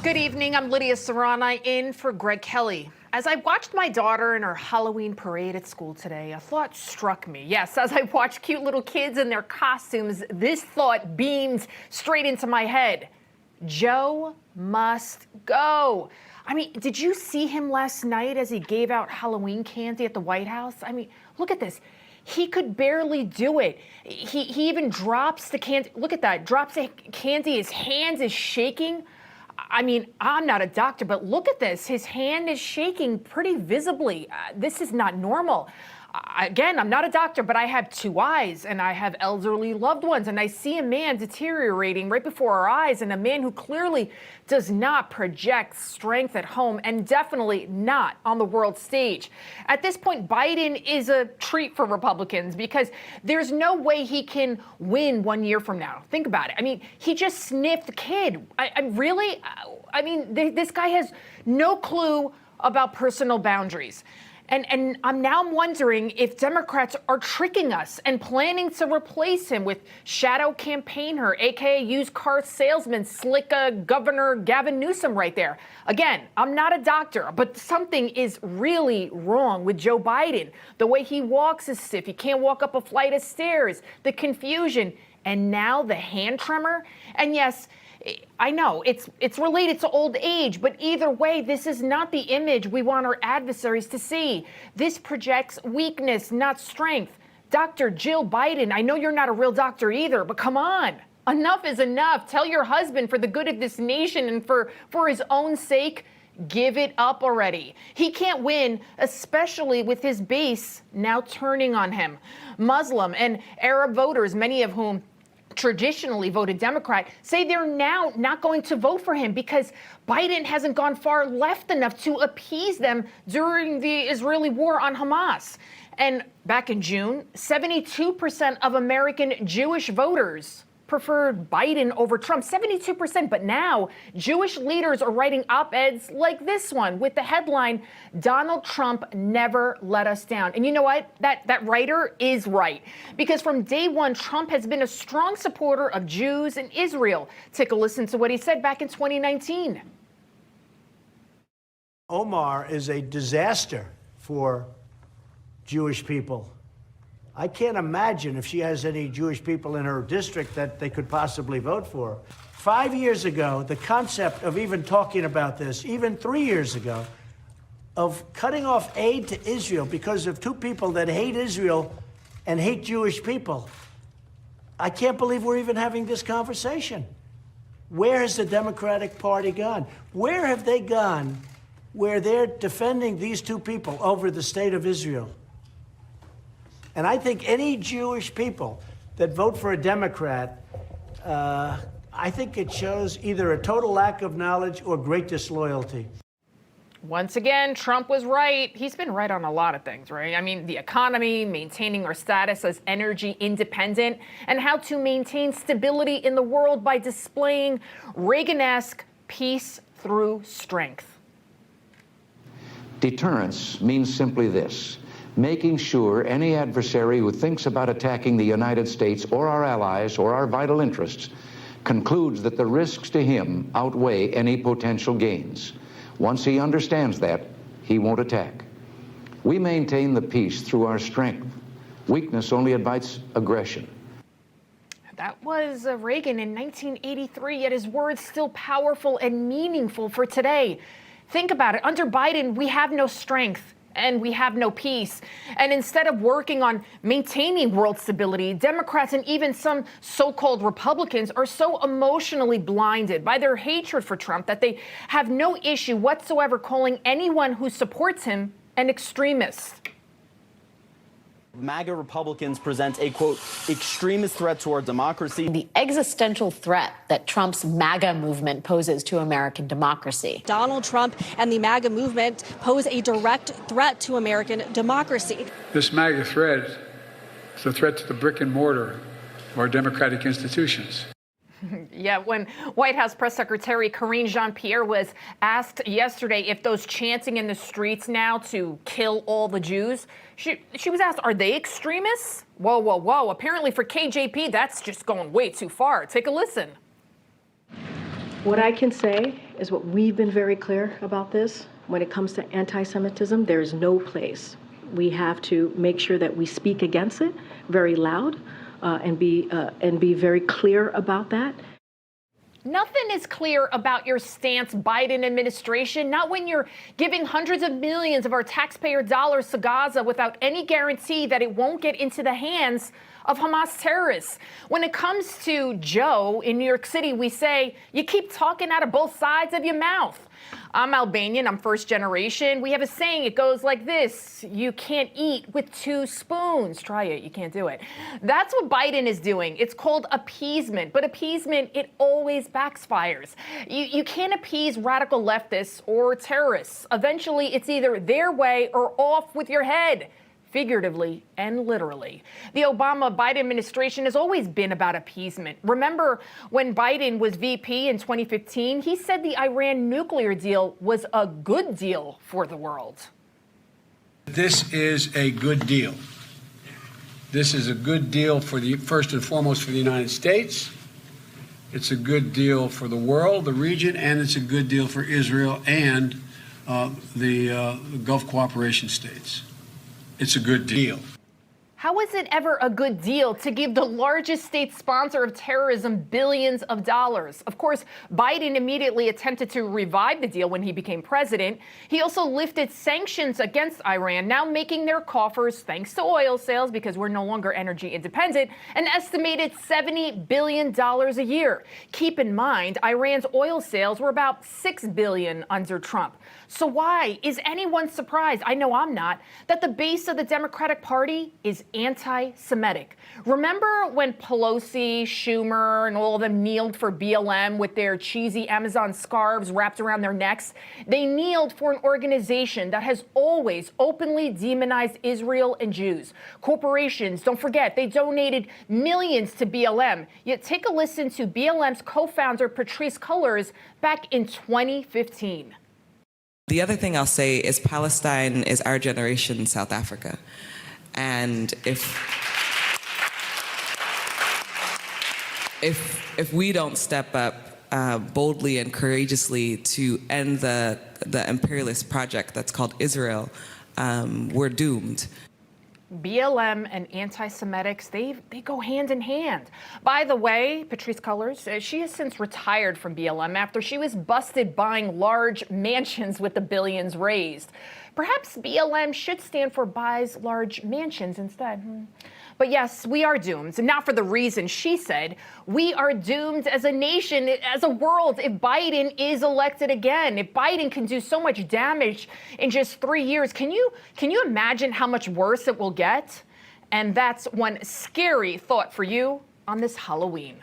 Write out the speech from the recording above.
Good evening. I'm Lidia Curanaj in for Greg Kelly. As I watched my daughter in her Halloween parade at school today, a thought struck me. Yes, as I watched cute little kids in their costumes, this thought beamed straight into my head. Joe must go. I mean, did you see him last night as he gave out Halloween candy at the White House? I mean, look at this. He could barely do it. He even drops the candy. Look at that. Drops the candy. His hand is shaking. I mean, I'm not a doctor, but look at this. His hand is shaking pretty visibly. This is not normal. Again, I'm not a doctor, but I have two eyes and I have elderly loved ones, and I see a man deteriorating right before our eyes, and a man who clearly does not project strength at home and definitely not on the world stage. At this point, Biden is a treat for Republicans because there's no way he can win 1 year from now. Think about it. I mean, he just sniffed the kid. Really? I mean, this guy has no clue about personal boundaries. And I'm now wondering if Democrats are tricking us and planning to replace him with shadow campaigner, a.k.a. used car salesman, slick Governor Gavin Newsom right there. Again, I'm not a doctor, but something is really wrong with Joe Biden. The way he walks is stiff. He can't walk up a flight of stairs. The confusion. And now the hand tremor. And yes, I know it's related to old age, but either way, this is not the image we want our adversaries to see. This projects weakness, not strength. Dr. Jill Biden, I know you're not a real doctor either, but come on. Enough is enough. Tell your husband, for the good of this nation and for his own sake, give it up already. He can't win, especially with his base now turning on him. Muslim and Arab voters, many of whom traditionally voted Democrat, say they're now not going to vote for him because Biden hasn't gone far left enough to appease them during the Israeli war on Hamas. And back in June, 72% of American Jewish voters preferred Biden over Trump, 72%. But now Jewish leaders are writing op-eds like this one with the headline, "Donald Trump never let us down." And you know what? That writer is right. Because from day one, Trump has been a strong supporter of Jews and Israel. Take a listen to what he said back in 2019. Omar is a disaster for Jewish people. I can't imagine if she has any Jewish people in her district that they could possibly vote for. 5 years ago, the concept of even talking about this, even 3 years ago, of cutting off aid to Israel because of two people that hate Israel and hate Jewish people. I can't believe we're even having this conversation. Where has the Democratic Party gone? Where have they gone where they're defending these two people over the state of Israel? And I think any Jewish people that vote for a Democrat, I think it shows either a total lack of knowledge or great disloyalty. Once again, Trump was right. He's been right on a lot of things, right? I mean, the economy, maintaining our status as energy independent, and how to maintain stability in the world by displaying Reagan-esque peace through strength. Deterrence means simply this: making sure any adversary who thinks about attacking the United States or our allies or our vital interests concludes that the risks to him outweigh any potential gains. Once he understands that, he won't attack. We maintain the peace through our strength. Weakness only invites aggression. That was Reagan in 1983, yet his words still powerful and meaningful for today. Think about it. Under Biden, we have no strength and we have no peace. And instead of working on maintaining world stability, Democrats and even some so-called Republicans are so emotionally blinded by their hatred for Trump that they have no issue whatsoever calling anyone who supports him an extremist. MAGA Republicans present a, quote, extremist threat to our democracy. The existential threat that Trump's MAGA movement poses to American democracy. Donald Trump and the MAGA movement pose a direct threat to American democracy. This MAGA threat is a threat to the brick and mortar of our democratic institutions. Yeah, when White House Press Secretary Karine Jean-Pierre was asked yesterday if those chanting in the streets now to kill all the Jews, she was asked, are they extremists? Whoa, whoa, whoa. Apparently for KJP, that's just going way too far. Take a listen. What I can say is what we've been very clear about this. When it comes to anti-Semitism, there is no place. We have to make sure that we speak against it very loud and be very clear about that. Nothing is clear about your stance, Biden administration, not when you're giving hundreds of millions of our taxpayer dollars to Gaza without any guarantee that it won't get into the hands of Hamas terrorists. When it comes to Joe in New York City, we say, you keep talking out of both sides of your mouth. I'm Albanian, I'm first generation. We have a saying, it goes like this: you can't eat with two spoons. Try it, you can't do it. That's what Biden is doing. It's called appeasement, but appeasement, it always backfires. You can't appease radical leftists or terrorists. Eventually, it's either their way or off with your head. Figuratively and literally. The Obama-Biden administration has always been about appeasement. Remember when Biden was VP in 2015, he said the Iran nuclear deal was a good deal for the world. This is a good deal. This is a good deal for first and foremost for the United States. It's a good deal for the world, the region, and it's a good deal for Israel and the Gulf cooperation states. It's a good deal. How is it ever a good deal to give the largest state sponsor of terrorism billions of dollars? Of course, Biden immediately attempted to revive the deal when he became president. He also lifted sanctions against Iran, now making their coffers, thanks to oil sales, because we're no longer energy independent, an estimated $70 billion a year. Keep in mind, Iran's oil sales were about $6 billion under Trump. So why is anyone surprised, I know I'm not, that the base of the Democratic Party is anti-Semitic? Remember when Pelosi, Schumer, and all of them kneeled for BLM with their cheesy Amazon scarves wrapped around their necks? They kneeled for an organization that has always openly demonized Israel and Jews. Corporations, don't forget, they donated millions to BLM. Yet take a listen to BLM's co-founder Patrisse Cullors back in 2015. The other thing I'll say is Palestine is our generation South Africa. And if we don't step up boldly and courageously to end the imperialist project that's called Israel, we're doomed. BLM and anti-Semitics, they go hand in hand. By the way, Patrisse Cullors, she has since retired from BLM after she was busted buying large mansions with the billions raised. Perhaps BLM should stand for buys large mansions instead. But yes, we are doomed, and not for the reason she said. We are doomed as a nation, as a world, if Biden is elected again. If Biden can do so much damage in just 3 years, can you imagine how much worse it will get? And that's one scary thought for you on this Halloween.